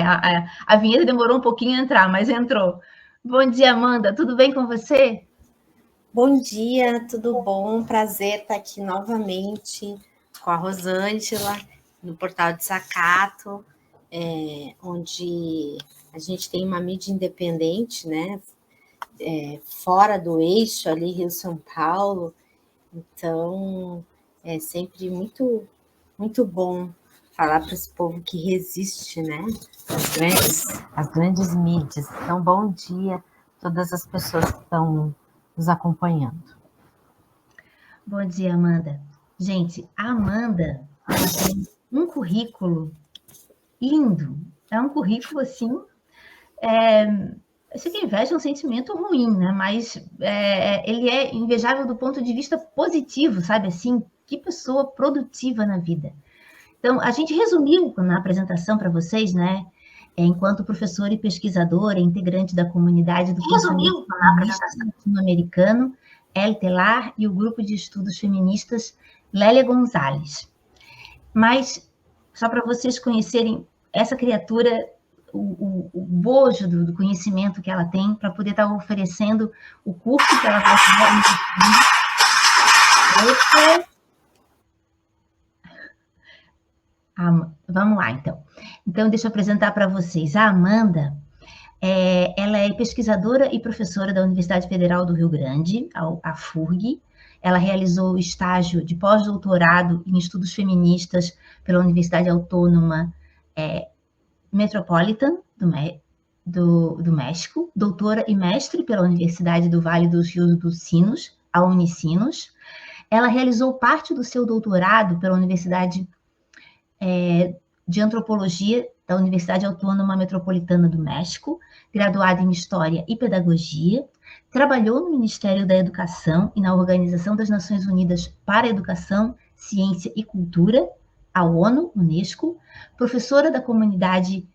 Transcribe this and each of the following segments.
A vinheta demorou um pouquinho a entrar, mas entrou. Bom dia, Amanda. Tudo bem com você? Bom dia, tudo bom? Prazer estar aqui novamente com a Rosângela no Portal Desacato, onde a gente tem uma mídia independente, né? Fora do eixo ali, Rio-São Paulo. Então, é sempre muito, muito bom falar para esse povo que resiste, né? As grandes mídias. Então, bom dia a todas as pessoas que estão nos acompanhando. Bom dia, Amanda. Gente, a Amanda, ela tem um currículo lindo. É um currículo, assim, eu sei que inveja é um sentimento ruim, né? Mas ele é invejável do ponto de vista positivo, sabe? Assim, que pessoa produtiva na vida. Então, a gente resumiu na apresentação para vocês, né? Enquanto professora e pesquisadora, integrante da comunidade do pensamento feminista latino-americano, El Telar, e o grupo de estudos feministas Lélia Gonzalez. Mas, só para vocês conhecerem essa criatura, o bojo do conhecimento que ela tem, para poder estar oferecendo o curso que ela vai fazer. Vamos lá, então. Então, deixa eu apresentar para vocês. A Amanda, ela é pesquisadora e professora da Universidade Federal do Rio Grande, a FURG. Ela realizou o estágio de pós-doutorado em estudos feministas pela Universidade Autônoma Metropolitan do México, doutora e mestre pela Universidade do Vale dos Rios dos Sinos, a Unicinos. Ela realizou parte do seu doutorado pela Universidade de Antropologia da Universidade Autônoma Metropolitana do México, graduada em História e Pedagogia, trabalhou no Ministério da Educação e na Organização das Nações Unidas para a Educação, Ciência e Cultura, a ONU, Unesco, professora da comunidade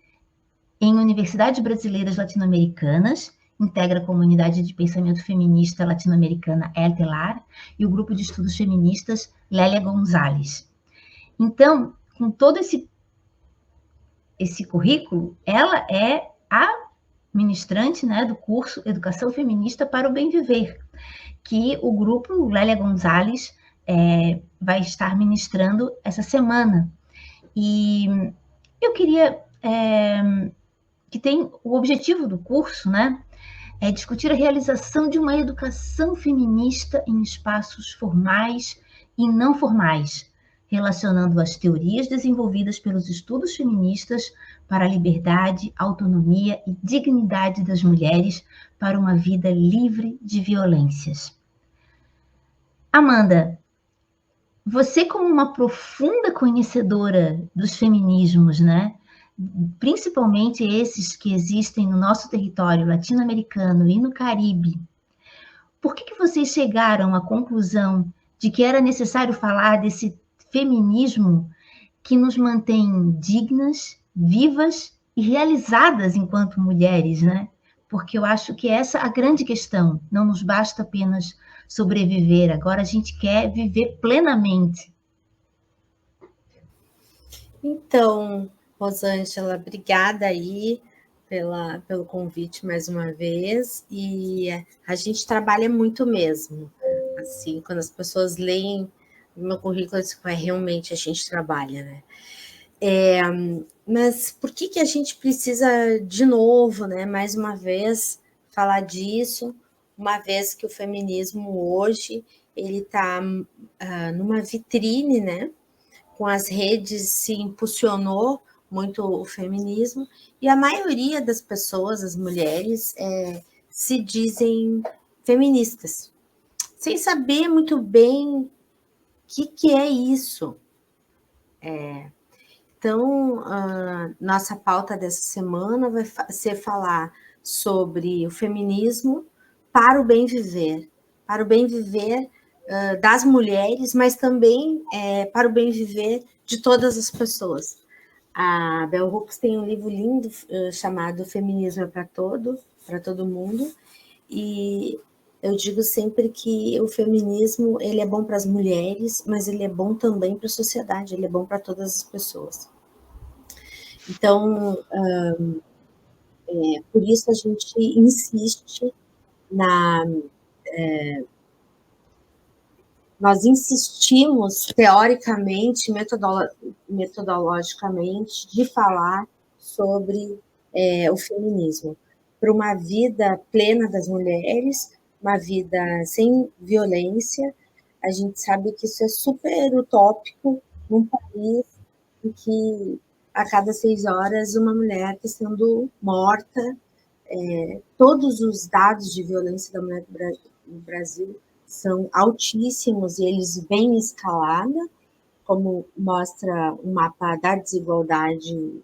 em universidades brasileiras latino-americanas, integra a comunidade de pensamento feminista latino-americana El Telar e o grupo de estudos feministas Lélia Gonzalez. Então, com todo esse currículo, ela é a ministrante, né, do curso Educação Feminista para o Bem Viver, que o grupo Lélia Gonzalez vai estar ministrando essa semana. E eu queria que tem o objetivo do curso, né, é discutir a realização de uma educação feminista em espaços formais e não formais, relacionando as teorias desenvolvidas pelos estudos feministas para a liberdade, autonomia e dignidade das mulheres para uma vida livre de violências. Amanda, você como uma profunda conhecedora dos feminismos, né? Principalmente esses que existem no nosso território latino-americano e no Caribe, por que vocês chegaram à conclusão de que era necessário falar desse feminismo que nos mantém dignas, vivas e realizadas enquanto mulheres, né? Porque eu acho que essa é a grande questão. Não nos basta apenas sobreviver, agora a gente quer viver plenamente. Então, Rosângela, obrigada aí pelo convite mais uma vez. E a gente trabalha muito mesmo. Assim, quando as pessoas leem o meu currículo, realmente a gente trabalha, né? Mas por que a gente precisa, de novo, né, mais uma vez, falar disso, uma vez que o feminismo hoje ele está numa vitrine, né? Com as redes se impulsionou muito o feminismo, e a maioria das pessoas, as mulheres, se dizem feministas, sem saber muito bem o que é isso. Então, nossa pauta dessa semana vai ser falar sobre o feminismo para o bem viver das mulheres, mas também para o bem viver de todas as pessoas. A Bell Hooks tem um livro lindo chamado Feminismo é para todo mundo, e eu digo sempre que o feminismo ele é bom para as mulheres, mas ele é bom também para a sociedade, ele é bom para todas as pessoas. Então, por isso a gente insiste nós insistimos teoricamente, metodologicamente, de falar sobre o feminismo, para uma vida plena das mulheres, uma vida sem violência. A gente sabe que isso é super utópico num país em que a cada 6 horas uma mulher está sendo morta. Todos os dados de violência da mulher no Brasil são altíssimos e eles vêm em escalada, como mostra o mapa da desigualdade,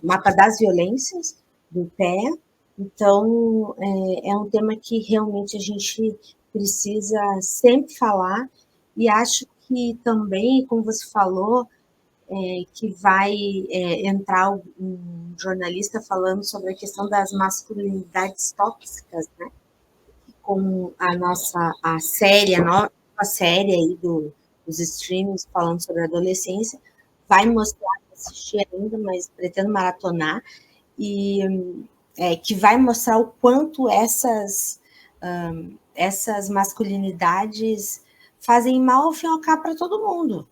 mapa das violências do IPEA. Então, é um tema que realmente a gente precisa sempre falar, e acho que também, como você falou, que vai entrar um jornalista falando sobre a questão das masculinidades tóxicas, né? Com a série, a nova série aí dos streams falando sobre a adolescência, vai mostrar, não assisti ainda, mas pretendo maratonar, e que vai mostrar o quanto essas masculinidades fazem mal ao fim e ao cabo para todo mundo,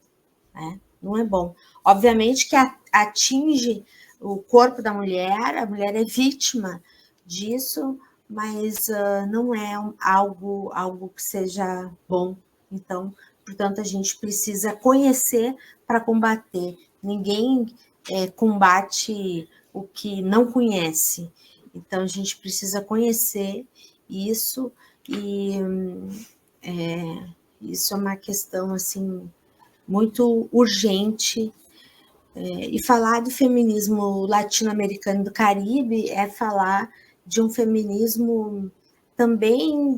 né? Não é bom. Obviamente que atinge o corpo da mulher, a mulher é vítima disso, mas não é algo que seja bom. Então, portanto, a gente precisa conhecer para combater. Ninguém combate o que não conhece. Então, a gente precisa conhecer isso, e isso é uma questão assim muito urgente. E falar do feminismo latino-americano do Caribe é falar de um feminismo também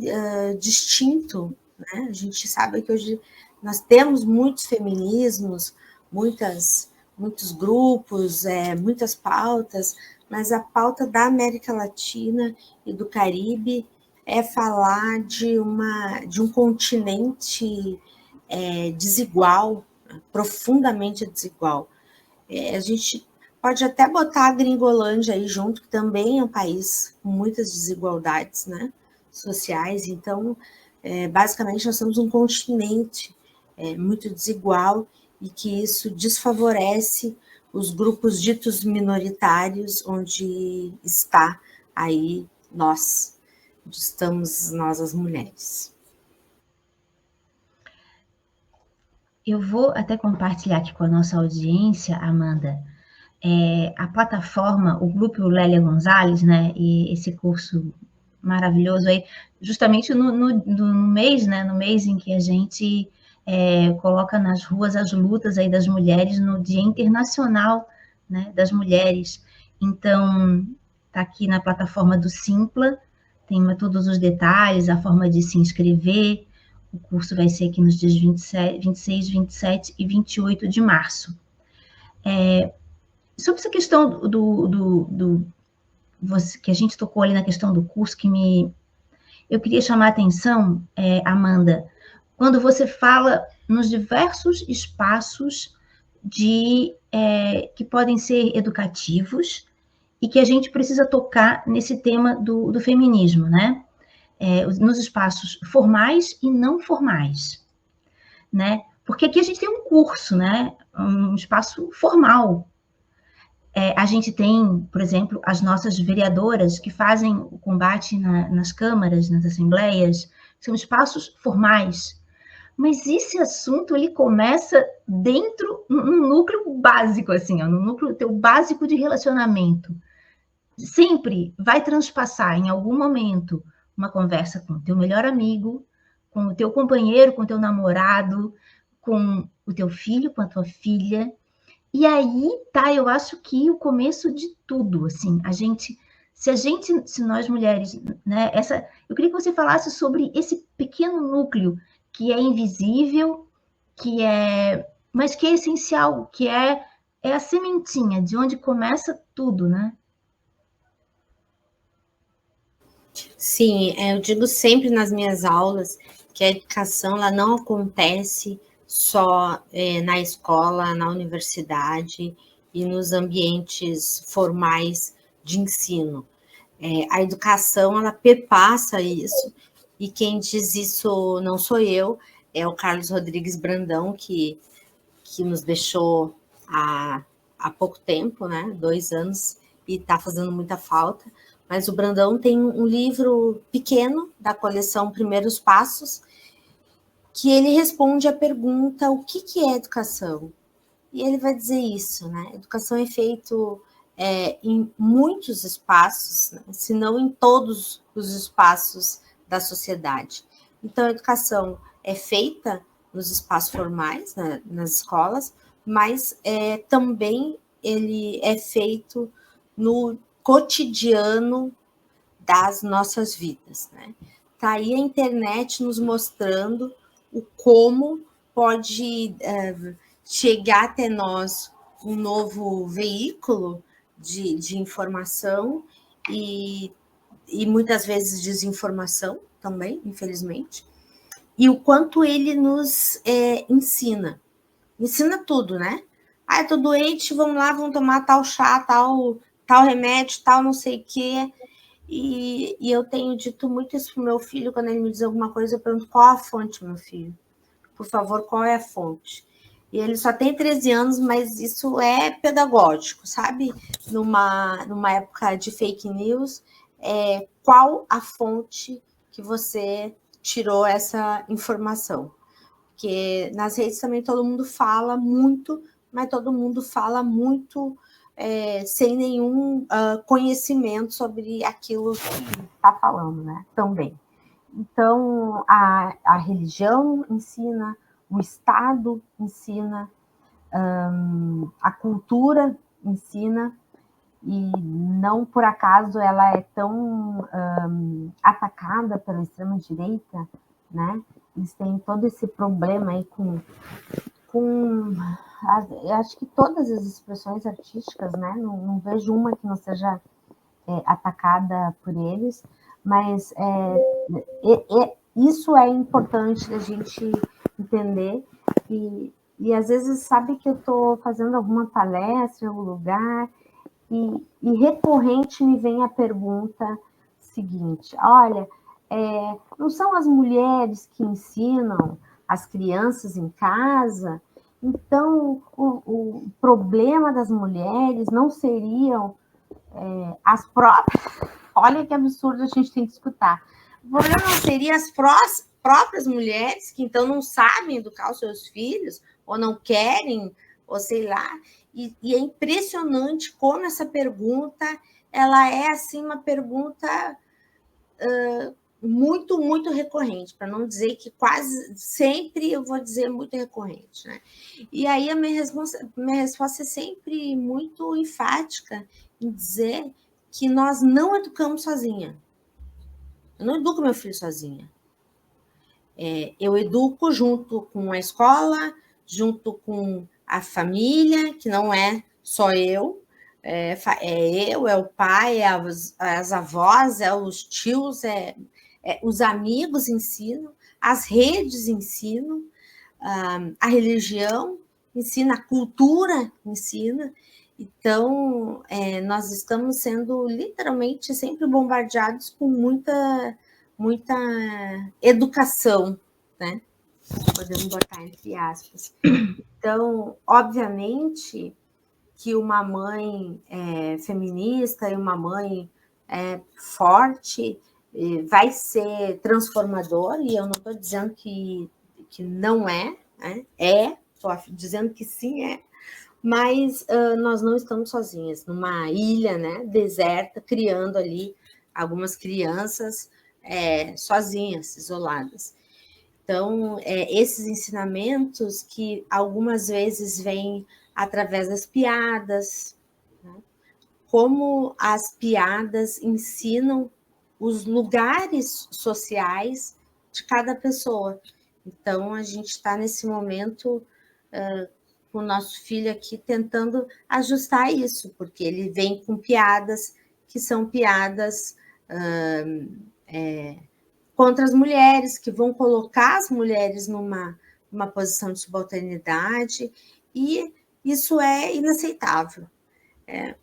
distinto, né? A gente sabe que hoje nós temos muitos feminismos, muitos grupos, muitas pautas, mas a pauta da América Latina e do Caribe é falar de um continente desigual, profundamente desigual. A gente pode até botar a Gringolândia aí junto, que também é um país com muitas desigualdades, né, sociais. Então, basicamente, nós somos um continente muito desigual, e que isso desfavorece os grupos ditos minoritários, onde está aí onde estamos nós, as mulheres. Eu vou até compartilhar aqui com a nossa audiência, Amanda, a plataforma, o grupo Lélia Gonzalez, né, e esse curso maravilhoso aí, justamente no mês, né, no mês em que a gente coloca nas ruas as lutas aí das mulheres no Dia Internacional, né, das Mulheres. Então, tá aqui na plataforma do Simpla, tem todos os detalhes, a forma de se inscrever. O curso vai ser aqui nos dias 26, 27 e 28 de março. Sobre essa questão que a gente tocou ali na questão do curso, eu queria chamar a atenção, Amanda, quando você fala nos diversos espaços que podem ser educativos e que a gente precisa tocar nesse tema do feminismo, né? Nos espaços formais e não formais, né? Porque aqui a gente tem um curso, né? Um espaço formal. A gente tem, por exemplo, as nossas vereadoras que fazem o combate nas câmaras, nas assembleias, são espaços formais. Mas esse assunto, ele começa dentro, no núcleo básico, assim, ó, no núcleo teu básico de relacionamento. Sempre vai transpassar, em algum momento, uma conversa com o teu melhor amigo, com o teu companheiro, com o teu namorado, com o teu filho, com a tua filha. E aí tá, eu acho que o começo de tudo, assim, se nós mulheres, né, eu queria que você falasse sobre esse pequeno núcleo que é invisível, mas que é essencial, que é a sementinha de onde começa tudo, né? Sim, eu digo sempre nas minhas aulas que a educação ela não acontece só na escola, na universidade, e nos ambientes formais de ensino. A educação, ela perpassa isso, e quem diz isso não sou eu, é o Carlos Rodrigues Brandão, que nos deixou há pouco tempo, né? 2 anos, e está fazendo muita falta. Mas o Brandão tem um livro pequeno da coleção Primeiros Passos, que ele responde a pergunta: o que é educação? E ele vai dizer isso, né? Educação é feito em muitos espaços, né? Se não em todos os espaços da sociedade. Então, a educação é feita nos espaços formais, né, nas escolas, mas também ele é feito no cotidiano das nossas vidas, né? Tá aí a internet nos mostrando o como pode chegar até nós um novo veículo de informação e muitas vezes desinformação também, infelizmente, e o quanto ele nos ensina. Ensina tudo, né? Ah, eu tô doente, vamos lá, vamos tomar tal chá, tal remédio, tal não sei o quê. E eu tenho dito muito isso pro meu filho, quando ele me diz alguma coisa, eu pergunto: qual a fonte, meu filho? Por favor, qual é a fonte? E ele só tem 13 anos, mas isso é pedagógico, sabe? Numa época de fake news, qual a fonte que você tirou essa informação? Porque nas redes também todo mundo fala muito, mas todo mundo fala muito sem nenhum conhecimento sobre aquilo que está falando, né? Também. Então, a religião ensina, o Estado ensina, a cultura ensina, e não por acaso ela é tão atacada pela extrema-direita, né? Eles têm todo esse problema aí acho que todas as expressões artísticas, né? Não vejo uma que não seja atacada por eles, mas isso é importante da gente entender, e às vezes sabe que eu estou fazendo alguma palestra em algum lugar e recorrente me vem a pergunta seguinte: olha, não são as mulheres que ensinam as crianças em casa? Então, o problema das mulheres não seriam as próprias... Olha que absurdo a gente tem que escutar. O problema não seria as próprias mulheres que então não sabem educar os seus filhos, ou não querem, ou sei lá. E é impressionante como essa pergunta, ela é assim uma pergunta muito, muito recorrente, para não dizer que quase sempre, eu vou dizer muito recorrente, né? E aí a minha resposta é sempre muito enfática em dizer que nós não educamos sozinha. Eu não educo meu filho sozinha. Eu educo junto com a escola, junto com a família, que não é só eu, eu, é o pai, as avós, os tios, os amigos ensinam, as redes ensinam, a religião ensina, a cultura ensina. Então, nós estamos sendo literalmente sempre bombardeados com muita educação, né? Podemos botar entre aspas. Então, obviamente que uma mãe feminista e uma mãe forte vai ser transformador, e eu não estou dizendo que não é, né? Estou dizendo que sim, mas nós não estamos sozinhas numa ilha, né, deserta, criando ali algumas crianças sozinhas, isoladas. Então, esses ensinamentos que algumas vezes vêm através das piadas, né? Como as piadas ensinam os lugares sociais de cada pessoa. Então, a gente está nesse momento com o nosso filho aqui tentando ajustar isso, porque ele vem com piadas que são piadas contra as mulheres, que vão colocar as mulheres numa posição de subalternidade, e Isso é inaceitável.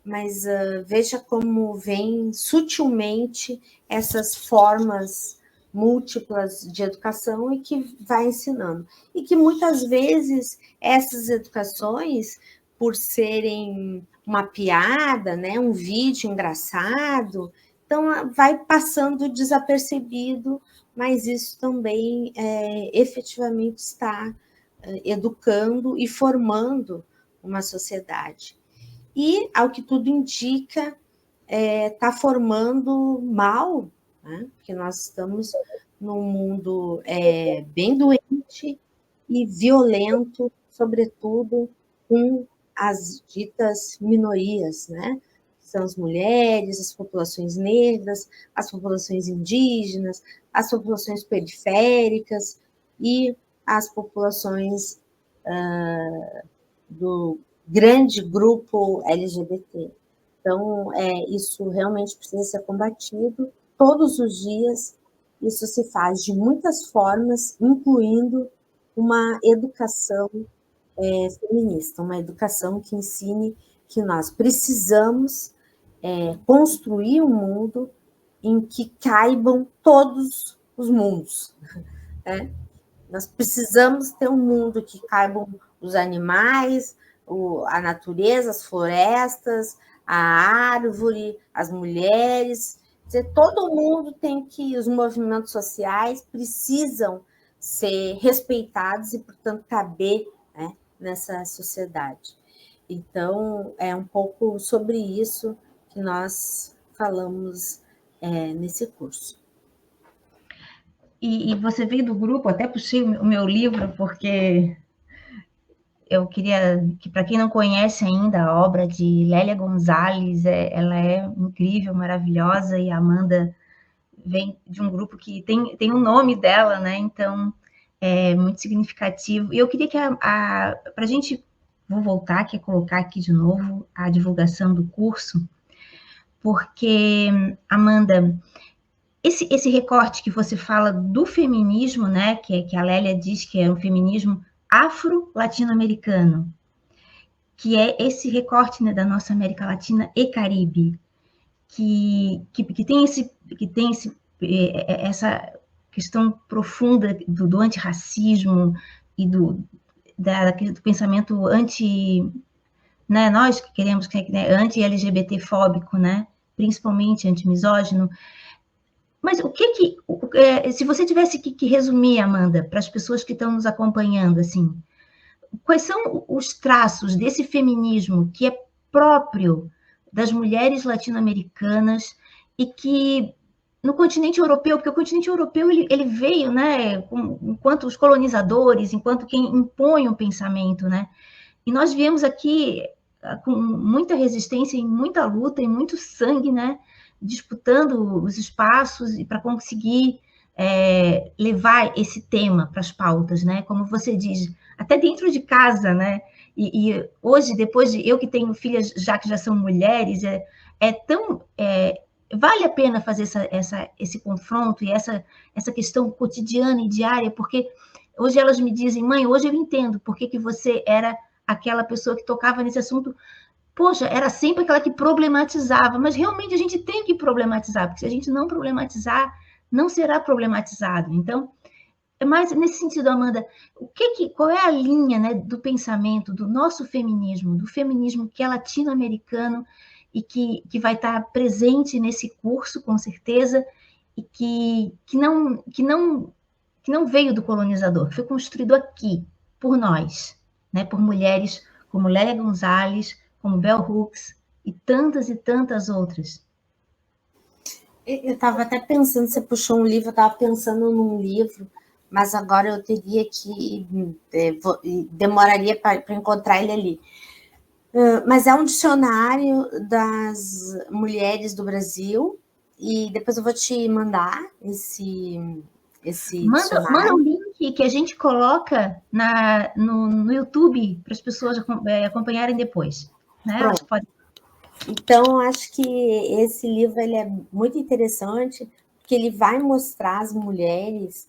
Mas veja como vem sutilmente essas formas múltiplas de educação e que vai ensinando. E que muitas vezes essas educações, por serem uma piada, né, um vídeo engraçado, então vai passando desapercebido, mas isso também efetivamente está educando e formando uma sociedade. E, ao que tudo indica, está formando mal, né? Porque nós estamos num mundo bem doente e violento, sobretudo com as ditas minorias, né? São as mulheres, as populações negras, as populações indígenas, as populações periféricas e as populações do grande grupo LGBT. Então, isso realmente precisa ser combatido todos os dias. Isso se faz de muitas formas, incluindo uma educação feminista, uma educação que ensine que nós precisamos construir um mundo em que caibam todos os mundos. Né? Nós precisamos ter um mundo que caibam os animais, a natureza, as florestas, a árvore, as mulheres. Quer dizer, todo mundo tem que, os movimentos sociais precisam ser respeitados e, portanto, caber, né, nessa sociedade. Então, é um pouco sobre isso que nós falamos nesse curso. E você veio do grupo, até puxei o meu livro, porque eu queria que, para quem não conhece ainda a obra de Lélia Gonzalez, ela é incrível, maravilhosa, e a Amanda vem de um grupo que tem o nome dela, né? Então, é muito significativo. E eu queria que para a gente, vou voltar aqui, colocar aqui de novo a divulgação do curso, porque, Amanda, esse recorte que você fala do feminismo, né, que a Lélia diz que é um feminismo afro-latino-americano, que é esse recorte, né, da nossa América Latina e Caribe, que tem essa questão profunda do antirracismo e do pensamento anti, né, nós que queremos, né, anti-LGBT fóbico, né, principalmente anti-misógino. Mas se você tivesse que resumir, Amanda, para as pessoas que estão nos acompanhando, assim, quais são os traços desse feminismo que é próprio das mulheres latino-americanas e que no continente europeu, porque o continente europeu ele veio, né, enquanto os colonizadores, enquanto quem impõe o pensamento, né, e nós viemos aqui com muita resistência e muita luta e muito sangue, né, disputando os espaços e para conseguir levar esse tema para as pautas, né? Como você diz, até dentro de casa, né? E hoje, depois de eu que tenho filhas já que já são mulheres, vale a pena fazer esse confronto e essa questão cotidiana e diária, porque hoje elas me dizem, mãe, hoje eu entendo por que você era aquela pessoa que tocava nesse assunto. Poxa, era sempre aquela que problematizava, mas realmente a gente tem que problematizar, porque se a gente não problematizar, não será problematizado. Então, é mais nesse sentido, Amanda, qual é a linha, né, do pensamento do nosso feminismo, do feminismo que é latino-americano e que vai estar presente nesse curso, com certeza, e que não veio do colonizador, foi construído aqui, por nós, né, por mulheres como Lélia Gonzalez, como Bell Hooks e tantas outras. Eu estava até pensando, você puxou um livro, eu estava pensando num livro, mas agora eu teria que. Demoraria para encontrar ele ali. Mas é um dicionário das mulheres do Brasil, e depois eu vou te mandar esse dicionário. Manda um link que a gente coloca no YouTube para as pessoas acompanharem depois. Né? Pode... Então, acho que esse livro ele é muito interessante, porque ele vai mostrar as mulheres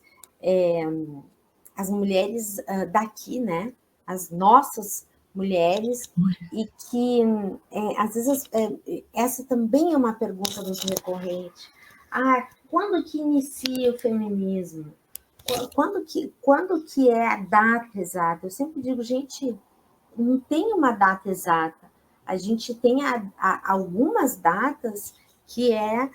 daqui, né? As nossas mulheres, e que, às vezes, essa também é uma pergunta muito recorrente. Quando que inicia o feminismo? Quando que é a data exata? Eu sempre digo, gente, não tem uma data exata. A gente tem algumas datas que é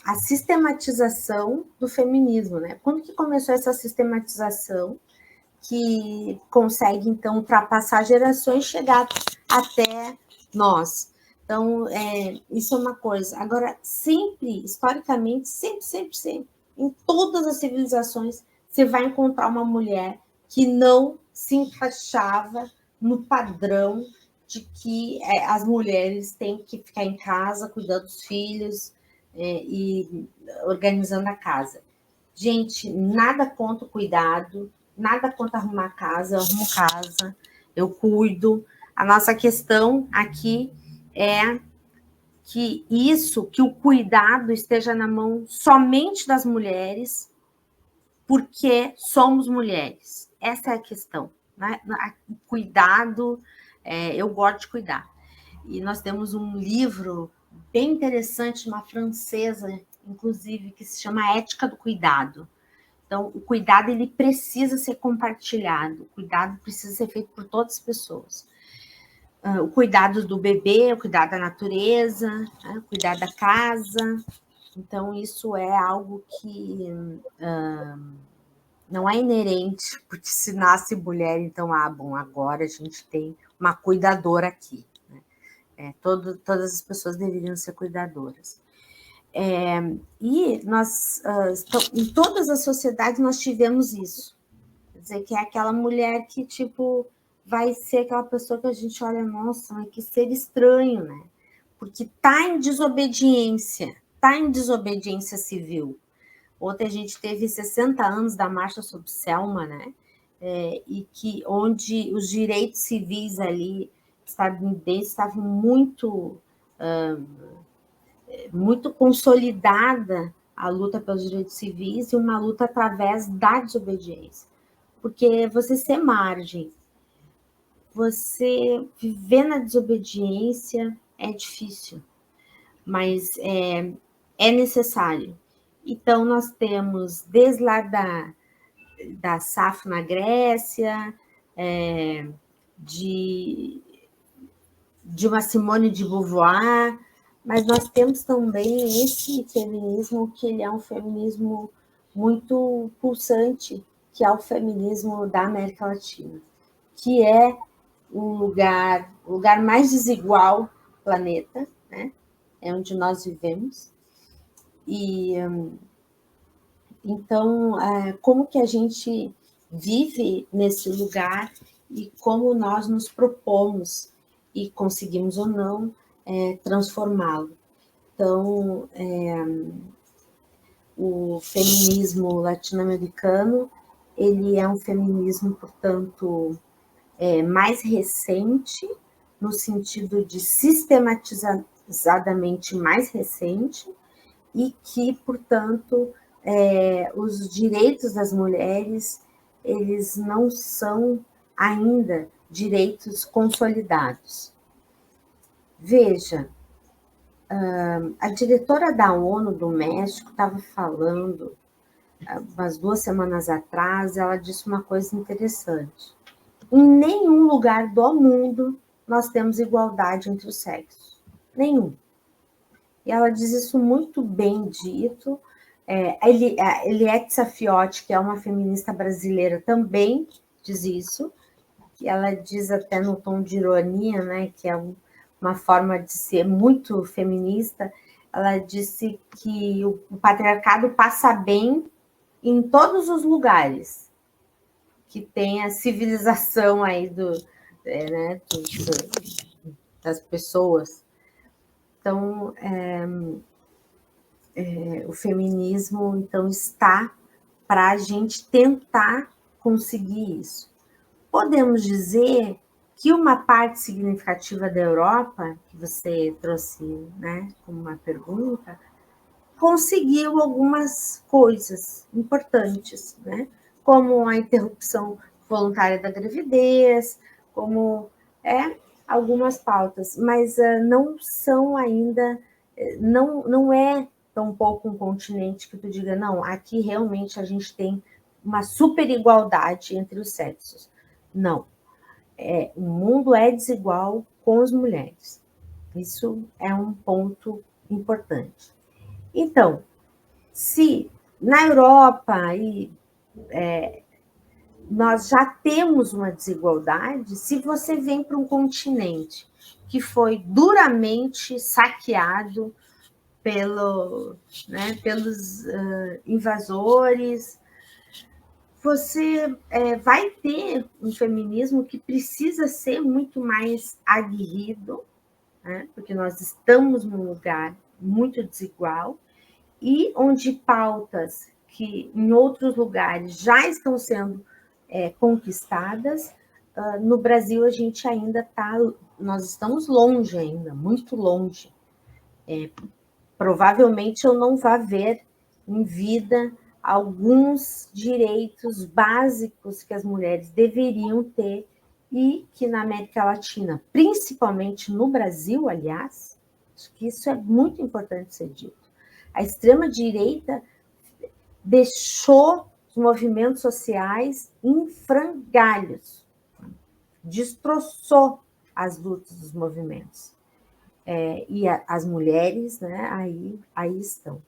a sistematização do feminismo, né? Quando que começou essa sistematização que consegue, então, ultrapassar gerações e chegar até nós? Então, isso é uma coisa. Agora, sempre, historicamente, sempre, em todas as civilizações, você vai encontrar uma mulher que não se encaixava no padrão de que as mulheres têm que ficar em casa, cuidando dos filhos e organizando a casa. Gente, nada contra o cuidado, nada contra arrumar casa, eu arrumo casa, eu cuido. A nossa questão aqui é que o cuidado esteja na mão somente das mulheres, porque somos mulheres. Essa é a questão, né? O cuidado, eu gosto de cuidar. E nós temos um livro bem interessante, uma francesa, inclusive, que se chama Ética do Cuidado. Então, o cuidado, ele precisa ser compartilhado, o cuidado precisa ser feito por todas as pessoas. O cuidado do bebê, o cuidado da natureza, o cuidado da casa. Então, isso é algo que não é inerente, porque se nasce mulher, então, bom, agora a gente tem uma cuidadora aqui. Né? Todas as pessoas deveriam ser cuidadoras. E nós, em todas as sociedades, nós tivemos isso. Quer dizer, que é aquela mulher que, tipo, vai ser aquela pessoa que a gente olha, nossa, mas que ser estranho, né? Porque está em desobediência civil. Ontem a gente teve 60 anos da Marcha sobre Selma, né? E onde os direitos civis ali estadunidenses estavam muito consolidada a luta pelos direitos civis e uma luta através da desobediência. Porque você ser margem, você viver na desobediência é difícil, mas é necessário. Então, nós temos, desde lá da Safo na Grécia, de uma Simone de Beauvoir, mas nós temos também esse feminismo, que ele é um feminismo muito pulsante, que é o feminismo da América Latina, que é o lugar mais desigual do planeta, né? É onde nós vivemos. E então, como que a gente vive nesse lugar e como nós nos propomos, e conseguimos ou não, transformá-lo. Então, o feminismo latino-americano, ele é um feminismo, portanto, mais recente, no sentido de sistematizadamente mais recente, e que, portanto, os direitos das mulheres, eles não são ainda direitos consolidados. Veja, a diretora da ONU do México estava falando, umas 2 semanas atrás, ela disse uma coisa interessante. Em nenhum lugar do mundo nós temos igualdade entre os sexos. Nenhum. E ela diz isso muito bem dito. Eliette Safiotti, que é uma feminista brasileira, também diz isso. Que ela diz até no tom de ironia, né, que é uma forma de ser muito feminista. Ela disse que o patriarcado passa bem em todos os lugares que tem a civilização aí das pessoas. Então, o feminismo, então, está para a gente tentar conseguir isso. Podemos dizer que uma parte significativa da Europa, que você trouxe, né, como uma pergunta, conseguiu algumas coisas importantes, né, como a interrupção voluntária da gravidez, como algumas pautas, mas não são ainda, não é tão pouco um continente que tu diga, não, aqui realmente a gente tem uma super igualdade entre os sexos. Não. O mundo é desigual com as mulheres. Isso é um ponto importante. Então, se na Europa nós já temos uma desigualdade, se você vem para um continente que foi duramente saqueado pelos invasores, você vai ter um feminismo que precisa ser muito mais aguerrido, né? Porque nós estamos num lugar muito desigual e onde pautas que em outros lugares já estão sendo conquistadas, no Brasil a gente ainda nós estamos longe ainda, muito longe. Provavelmente eu não vá ver em vida alguns direitos básicos que as mulheres deveriam ter e que na América Latina, principalmente no Brasil, aliás, acho que isso é muito importante ser dito. A extrema-direita deixou os movimentos sociais em frangalhos, destroçou as lutas dos movimentos. E as mulheres, né, aí estão.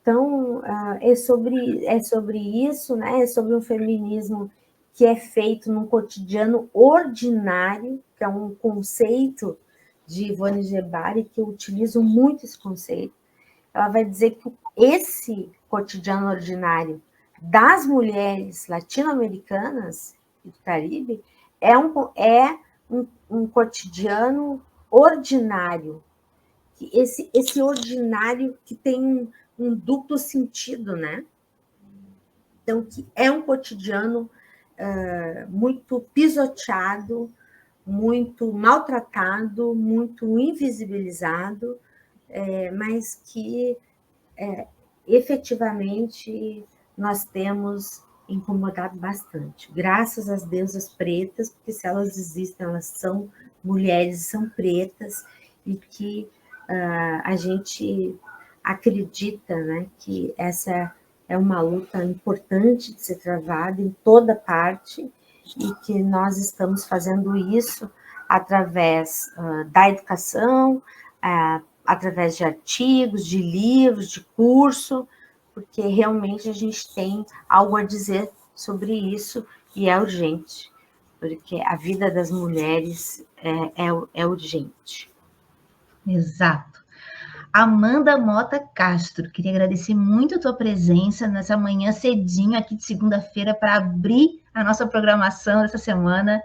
Então, é sobre isso, né, é sobre um feminismo que é feito num cotidiano ordinário, que é um conceito de Ivone Gebari, que eu utilizo muito esse conceito. Ela vai dizer que esse cotidiano ordinário das mulheres latino-americanas e do Caribe é um cotidiano ordinário, esse ordinário que tem um duplo sentido, né? Então, que é um cotidiano muito pisoteado, muito maltratado, muito invisibilizado, mas que efetivamente nós temos incomodado bastante. Graças às deusas pretas, porque se elas existem, elas são mulheres, são pretas, e que a gente acredita, né, que essa é uma luta importante de ser travada em toda parte, e que nós estamos fazendo isso através da educação, através de artigos, de livros, de curso, porque realmente a gente tem algo a dizer sobre isso e é urgente, porque a vida das mulheres é urgente. Exato. Amanda Mota Castro, queria agradecer muito a tua presença nessa manhã cedinho aqui de segunda-feira para abrir a nossa programação dessa semana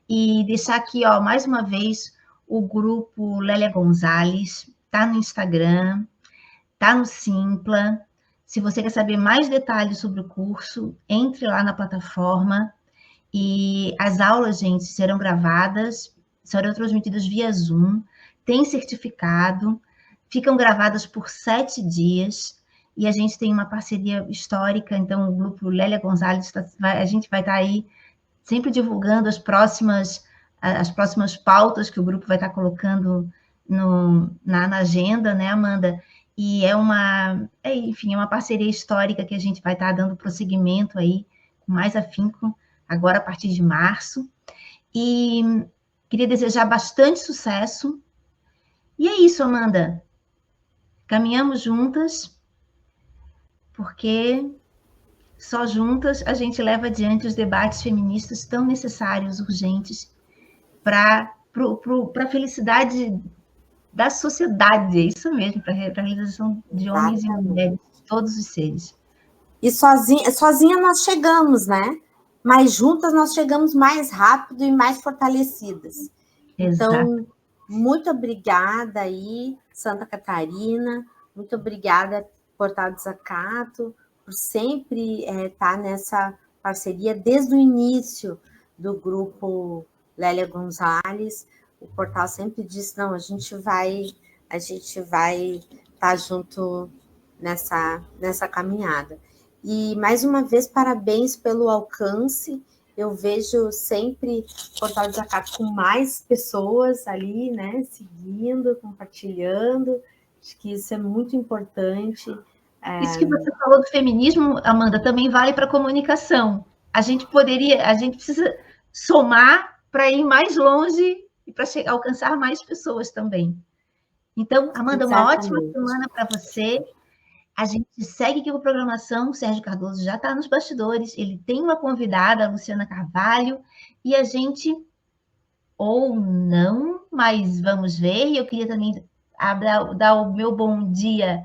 e deixar aqui, ó, mais uma vez o grupo Lélia Gonzalez, tá no Instagram, tá no Simpla. Se você quer saber mais detalhes sobre o curso, entre lá na plataforma e as aulas, gente, serão gravadas, serão transmitidas via Zoom, tem certificado, ficam gravadas por 7 dias, e a gente tem uma parceria histórica, então o grupo Lélia Gonzalez, a gente vai estar aí sempre divulgando as próximas pautas que o grupo vai estar colocando na agenda, né, Amanda? E enfim, é uma parceria histórica que a gente vai estar dando prosseguimento aí, com mais afinco, agora a partir de março. E queria desejar bastante sucesso. E é isso, Amanda. Caminhamos juntas, porque só juntas a gente leva adiante os debates feministas tão necessários, urgentes, para a felicidade da sociedade, é isso mesmo, para a realização de homens e mulheres, de todos os seres. E sozinha nós chegamos, né? Mas juntas nós chegamos mais rápido e mais fortalecidas. Exato. Então, muito obrigada aí, Santa Catarina, muito obrigada, Portal Desacato, por sempre estar nessa parceria desde o início do grupo Lélia Gonzalez. O portal sempre disse, não, a gente vai estar junto nessa caminhada. E, mais uma vez, parabéns pelo alcance eu vejo sempre o Portal Desacato com mais pessoas ali, né, seguindo, compartilhando. Acho que isso é muito importante. Isso que você falou do feminismo, Amanda, também vale para a comunicação. A gente precisa somar para ir mais longe e para alcançar mais pessoas também. Então, Amanda, uma ótima semana para você. A gente segue aqui com a programação, o Sérgio Cardoso já está nos bastidores, ele tem uma convidada, a Luciana Carvalho, e a gente, ou não, mas vamos ver, e eu queria também dar o meu bom dia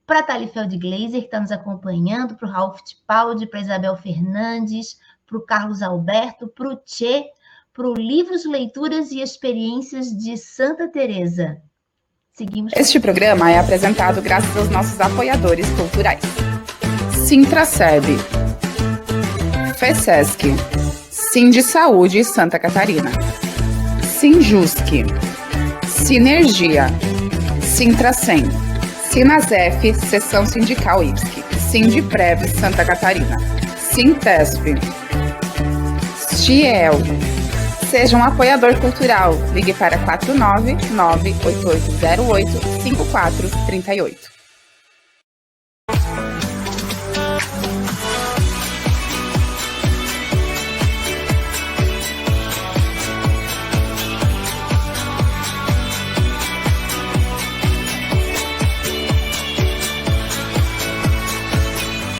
para a Thalifeld Glaser, que está nos acompanhando, para o Ralph Tipaldi, para a Isabel Fernandes, para o Carlos Alberto, para o Tchê, para o Livros, Leituras e Experiências de Santa Teresa. Seguimos. Este programa é apresentado graças aos nossos apoiadores culturais. Sintraceb, FESESC, Sind Saúde Santa Catarina, Sinjusc, Sinergia, Sintracem, Sinasef, Seção Sindical IPSC, Sindprev Santa Catarina, Sintesp, Stiel. Seja um apoiador cultural. Ligue para 499-8808-5438.